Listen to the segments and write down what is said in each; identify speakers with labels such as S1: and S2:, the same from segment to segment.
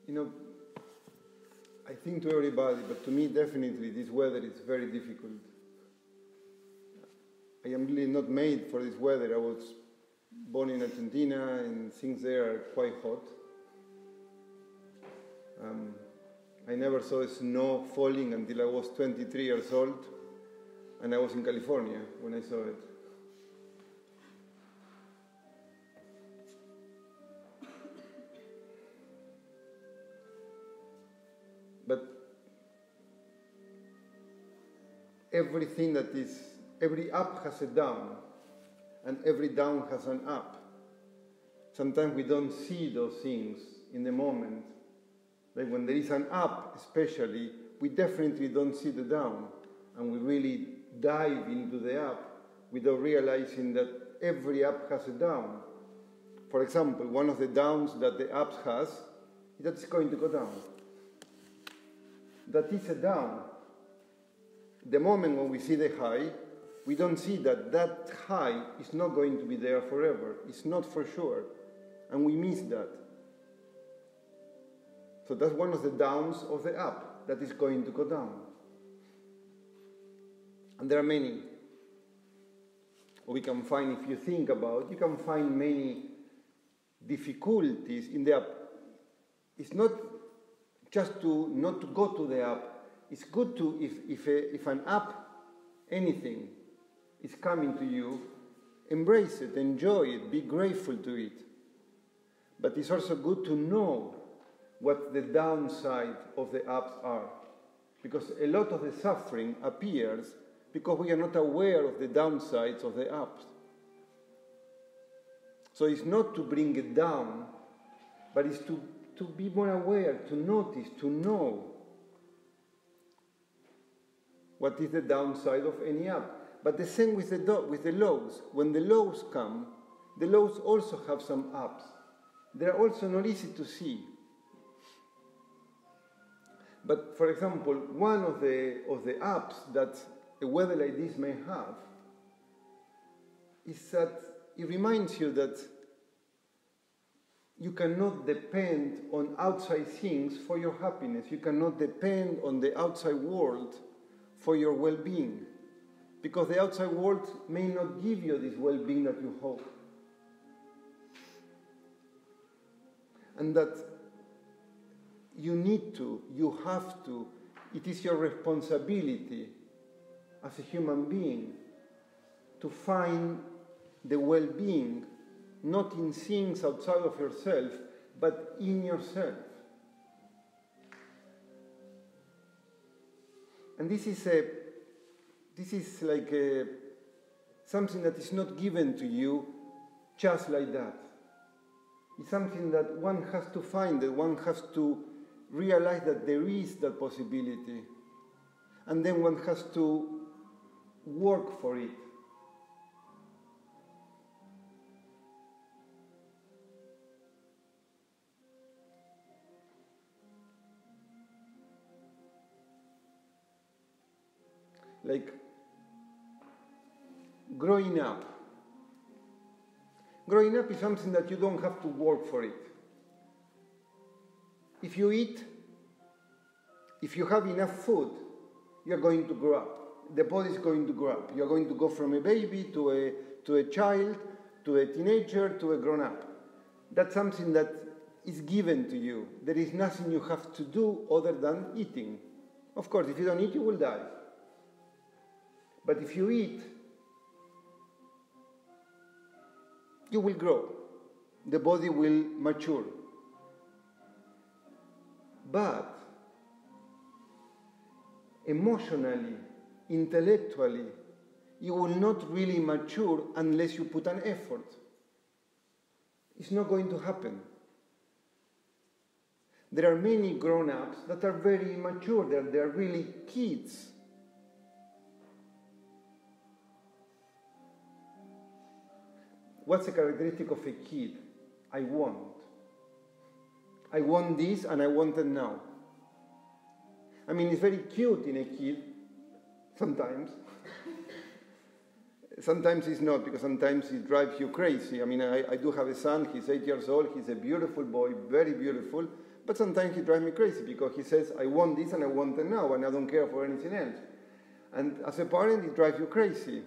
S1: You know, I think to everybody, but to me definitely this weather is very difficult. I am really not made for this weather. I was born in Argentina and things there are quite hot. I never saw snow falling until I was 23 years old, and I was in California when I saw it. But every up has a down, and every down has an up. Sometimes we don't see those things in the moment. Like when there is an up, especially, we definitely don't see the down, and we really dive into the up without realizing that every up has a down. For example, one of the downs that the up has is that it's going to go down. That is a down. The moment when we see the high, we don't see that that high is not going to be there forever. It's not for sure. And we miss that. So that's one of the downs of the up, that is going to go down. And there are many. We can find, if you think about it, you can find many difficulties in the up. It's not just to not to go to the up. It's good to, if an up, anything, is coming to you, embrace it, enjoy it, be grateful to it. But it's also good to know what the downside of the ups are. Because a lot of the suffering appears because we are not aware of the downsides of the ups. So it's not to bring it down, but it's to be more aware, to notice, to know what is the downside of any up. But the same with the lows. When the lows come, the lows also have some ups. They are also not easy to see. But for example, one of the ups that a weather like this may have is that it reminds you that you cannot depend on outside things for your happiness. You cannot depend on the outside world for your well-being. Because the outside world may not give you this well-being that you hope. And that you need to, you have to, it is your responsibility as a human being to find the well-being not in things outside of yourself, but in yourself. And this is like something that is not given to you just like that. It's something that one has to find, that one has to realize that there is that possibility. And then one has to work for it. Like growing up. Growing up is something that you don't have to work for it. If you eat, if you have enough food, you're going to grow up. The body is going to grow up. You're going to go from a baby to a child, to a teenager, to a grown-up. That's something that is given to you. There is nothing you have to do other than eating. Of course, if you don't eat, you will die. But if you eat, you will grow. The body will mature. But emotionally, intellectually, you will not really mature unless you put an effort. It's not going to happen. There are many grown-ups that are very immature. They are really kids. What's a characteristic of a kid? I want. I want this and I want it now. I mean, it's very cute in a kid, sometimes. Sometimes it's not, because sometimes it drives you crazy. I mean, I do have a son, he's 8 years old, he's a beautiful boy, very beautiful, But sometimes he drives me crazy because he says, I want this and I want it now and I don't care for anything else. And as a parent, it drives you crazy.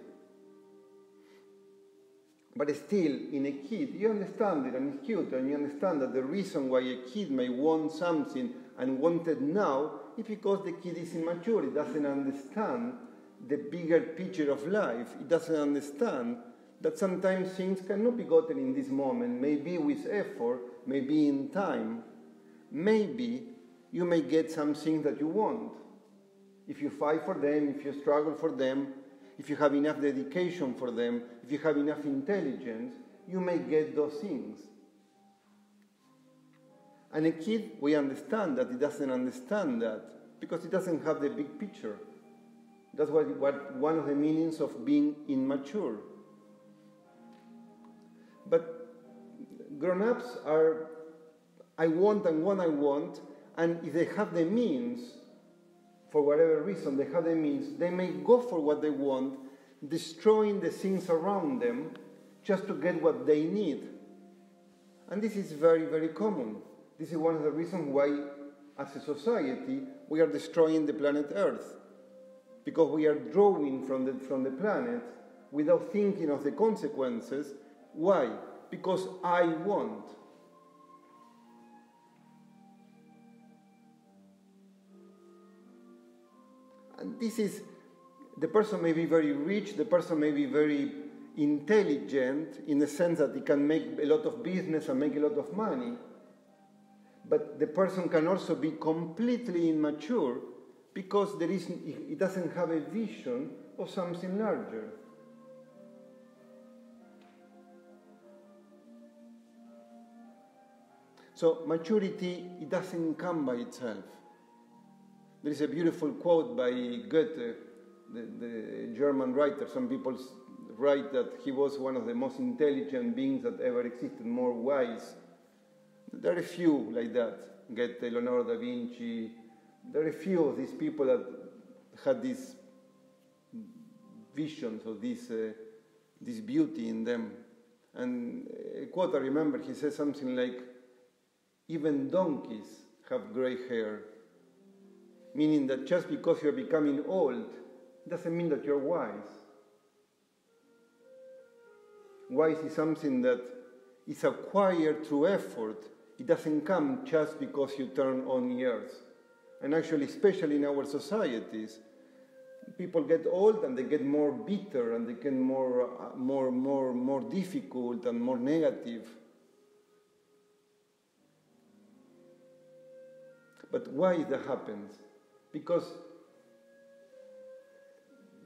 S1: But still, in a kid, you understand it and it's cute, and you understand that the reason why a kid may want something and want it now is because the kid is immature. It doesn't understand the bigger picture of life. It doesn't understand that sometimes things cannot be gotten in this moment, maybe with effort, maybe in time. Maybe you may get some things that you want. If you fight for them, if you struggle for them, if you have enough dedication for them, if you have enough intelligence, you may get those things. And a kid, we understand that it doesn't understand that because it doesn't have the big picture. That's what one of the meanings of being immature. But grown-ups are, I want and when I want, and if they have the means, for whatever reason, they have the means, they may go for what they want, destroying the things around them just to get what they need. And this is very, very common. This is one of the reasons why, as a society, we are destroying the planet Earth. Because we are drawing from the planet without thinking of the consequences. Why? Because I want. And this is, the person may be very rich, the person may be very intelligent in the sense that he can make a lot of business and make a lot of money. But the person can also be completely immature because it doesn't have a vision of something larger. So maturity, it doesn't come by itself. There is a beautiful quote by Goethe, the German writer. Some people write that he was one of the most intelligent beings that ever existed, more wise. There are a few like that. Goethe, Leonardo da Vinci. There are a few of these people that had these visions of this beauty in them. And a quote I remember, he says something like, even donkeys have gray hair. Meaning that just because you're becoming old, doesn't mean that you're wise. Wise is something that is acquired through effort. It doesn't come just because you turn on years. And actually, especially in our societies, people get old and they get more bitter and they get more difficult and more negative. But why that happens? Because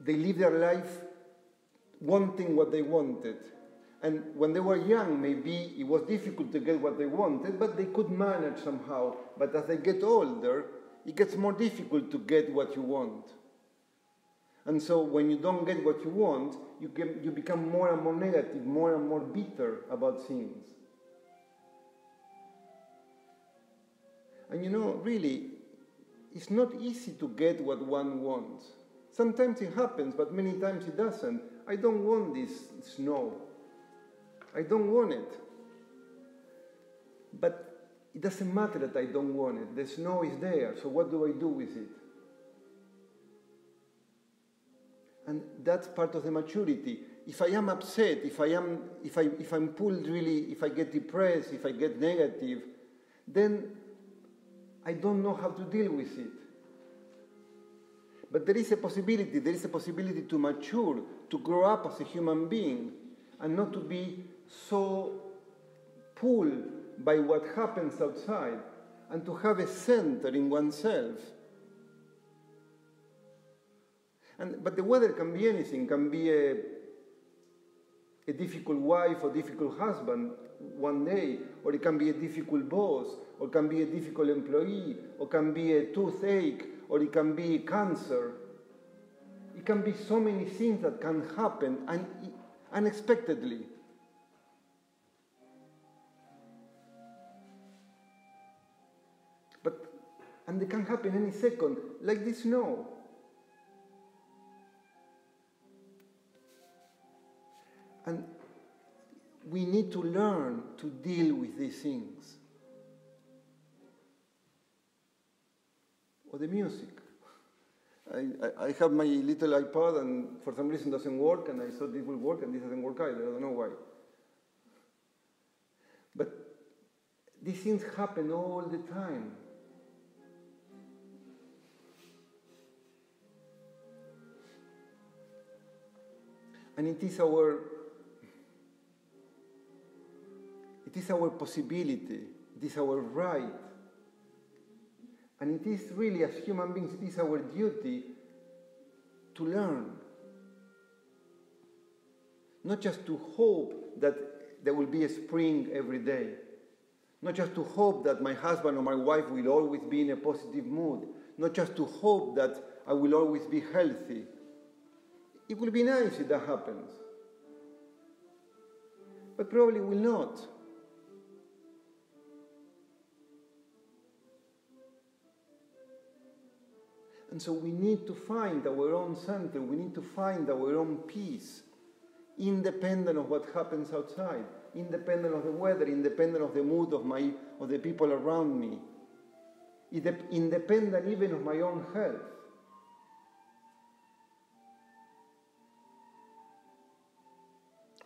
S1: they live their life wanting what they wanted. And when they were young, maybe it was difficult to get what they wanted, but they could manage somehow. But as they get older, it gets more difficult to get what you want. And so when you don't get what you want, you become more and more negative, more and more bitter about things. And really, it's not easy to get what one wants. Sometimes it happens, but many times it doesn't. I don't want this snow. I don't want it. But it doesn't matter that I don't want it. The snow is there, so what do I do with it? And that's part of the maturity. If I am upset, if I'm pulled really, if I get depressed, if I get negative, then I don't know how to deal with it. But there is a possibility to mature, to grow up as a human being, and not to be so pulled by what happens outside, and to have a center in oneself. But the weather can be anything, can be a difficult wife or difficult husband one day, or it can be a difficult boss, or it can be a difficult employee, or it can be a toothache, or it can be cancer. It can be so many things that can happen unexpectedly. And they can happen any second, like this snow. And we need to learn to deal with these things. or the music. I have my little iPod and for some reason it doesn't work, and I thought this will work and this doesn't work either. I don't know why. But these things happen all the time. And it is our possibility, it is our right. And it is really, as human beings, it is our duty to learn. Not just to hope that there will be a spring every day. Not just to hope that my husband or my wife will always be in a positive mood. Not just to hope that I will always be healthy. It will be nice if that happens. But probably will not. And so we need to find our own center, we need to find our own peace, independent of what happens outside, independent of the weather, independent of the mood of the people around me, independent even of my own health.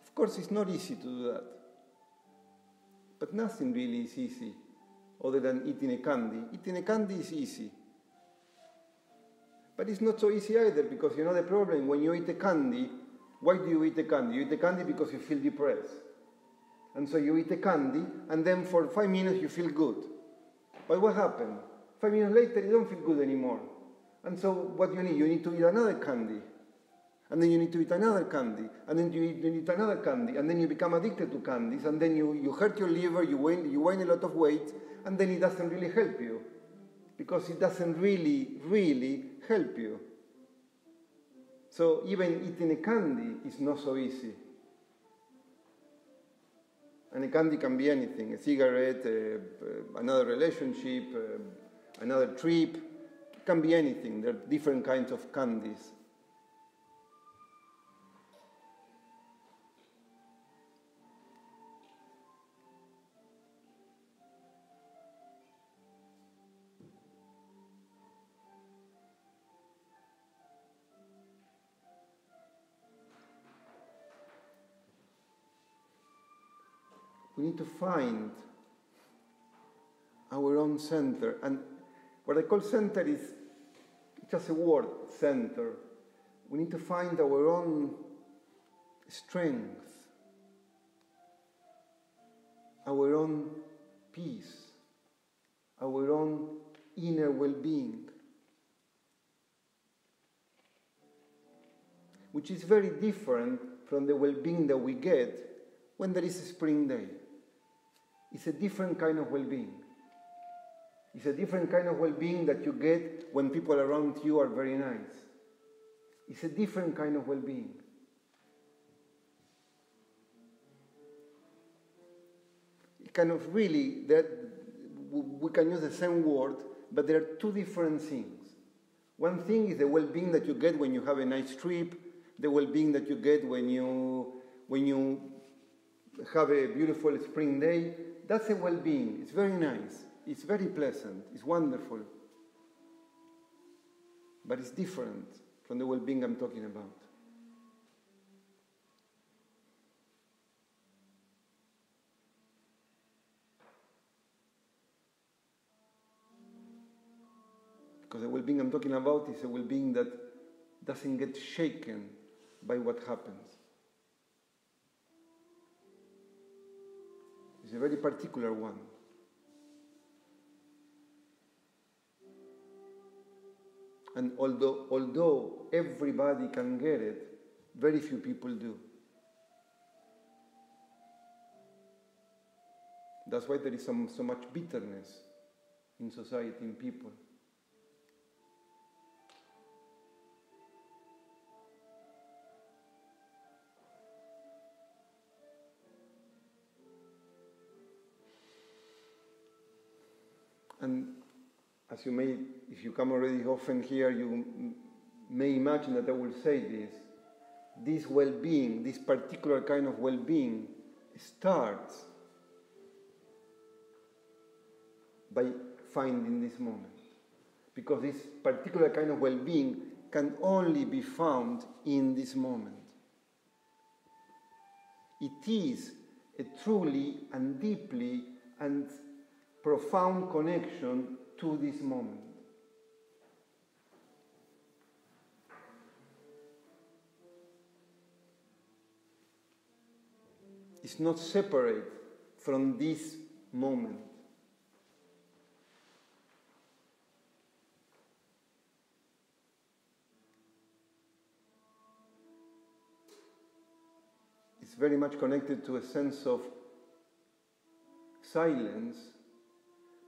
S1: Of course, it's not easy to do that. But nothing really is easy other than eating a candy. Eating a candy is easy. But it's not so easy either, because you know the problem, when you eat a candy, why do you eat a candy? You eat a candy because you feel depressed. And so you eat a candy, and then for 5 minutes you feel good. But what happened? 5 minutes later you don't feel good anymore. And so what you need to eat another candy. And then you need to eat another candy. And then you eat another candy. And then you become addicted to candies. And then you hurt your liver, you gain a lot of weight, and then it doesn't really help you. Because it doesn't really help you. So even eating a candy is not so easy. And a candy can be anything, a cigarette, another relationship, another trip. It can be anything. There are different kinds of candies. We need to find our own center. And what I call center is just a word, center. We need to find our own strength, our own peace, our own inner well-being, which is very different from the well-being that we get when there is a spring day. It's a different kind of well-being. It's a different kind of well-being that you get when people around you are very nice. It's a different kind of well-being. It kind of really, we can use the same word, but there are two different things. One thing is the well-being that you get when you have a nice trip, the well-being that you get when you have a beautiful spring day. That's a well-being. It's very nice. It's very pleasant. It's wonderful. But it's different from the well-being I'm talking about. Because the well-being I'm talking about is a well-being that doesn't get shaken by what happens. It's a very particular one. And although everybody can get it, very few people do. That's why there is so much bitterness in society, in people. And as you may, if you come already often here, you may imagine that I will say this. This well-being, this particular kind of well-being, starts by finding this moment. because this particular kind of well-being can only be found in this moment. It is a truly and deeply and profound connection to this moment. It's not separate from this moment. It's very much connected to a sense of silence,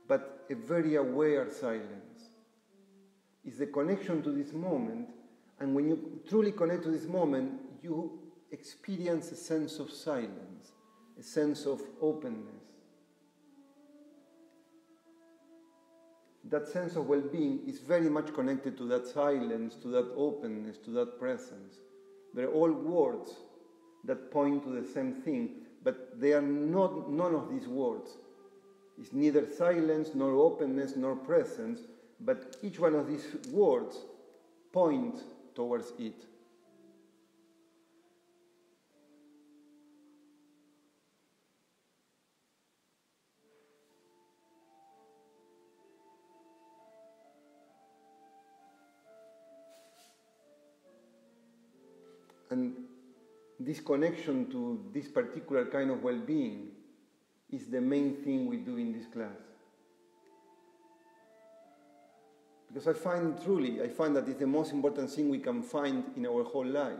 S1: but a very aware silence. It's the connection to this moment, and when you truly connect to this moment, you experience a sense of silence, a sense of openness. That sense of well-being is very much connected to that silence, to that openness, to that presence. They're all words that point to the same thing, but they are not none of these words. It's neither silence, nor openness, nor presence, but each one of these words points towards it. And this connection to this particular kind of well-being is the main thing we do in this class. Because I find that it's the most important thing we can find in our whole life.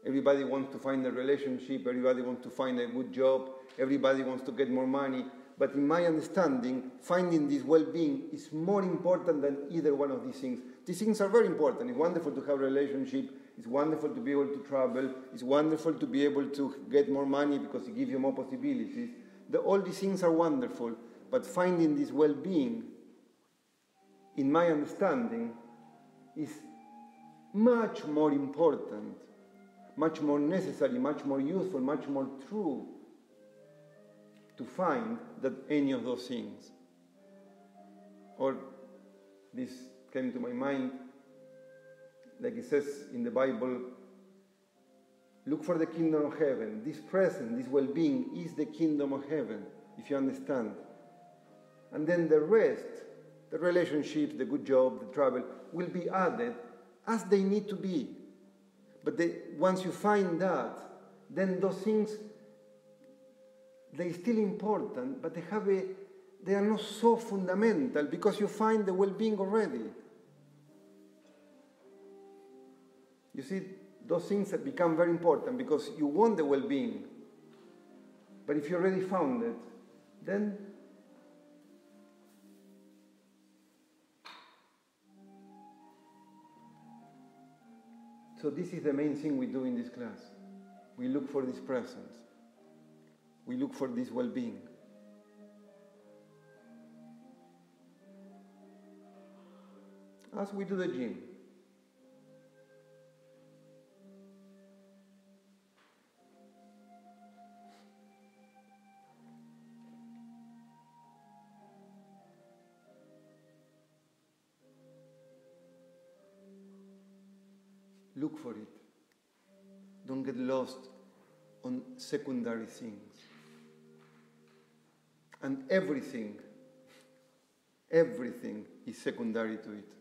S1: Everybody wants to find a relationship, everybody wants to find a good job, everybody wants to get more money. But in my understanding, finding this well-being is more important than either one of these things. These things are very important. It's wonderful to have a relationship. It's wonderful to be able to travel. It's wonderful to be able to get more money because it gives you more possibilities. All these things are wonderful. But finding this well-being, in my understanding, is much more important, much more necessary, much more useful, much more true to find than any of those things. Or this came to my mind, like it says in the Bible, look for the kingdom of heaven. This present, this well-being is the kingdom of heaven, if you understand. And then the rest, the relationships, the good job, the travel, will be added as they need to be. But once you find that, then those things, they're still important, but they are not so fundamental because you find the well-being already. You see, those things have become very important because you want the well-being. But if you already found it, then so this is the main thing we do in this class. We look for this presence. We look for this well-being. As we do the gym. Look for it. Don't get lost on secondary things. And everything is secondary to it.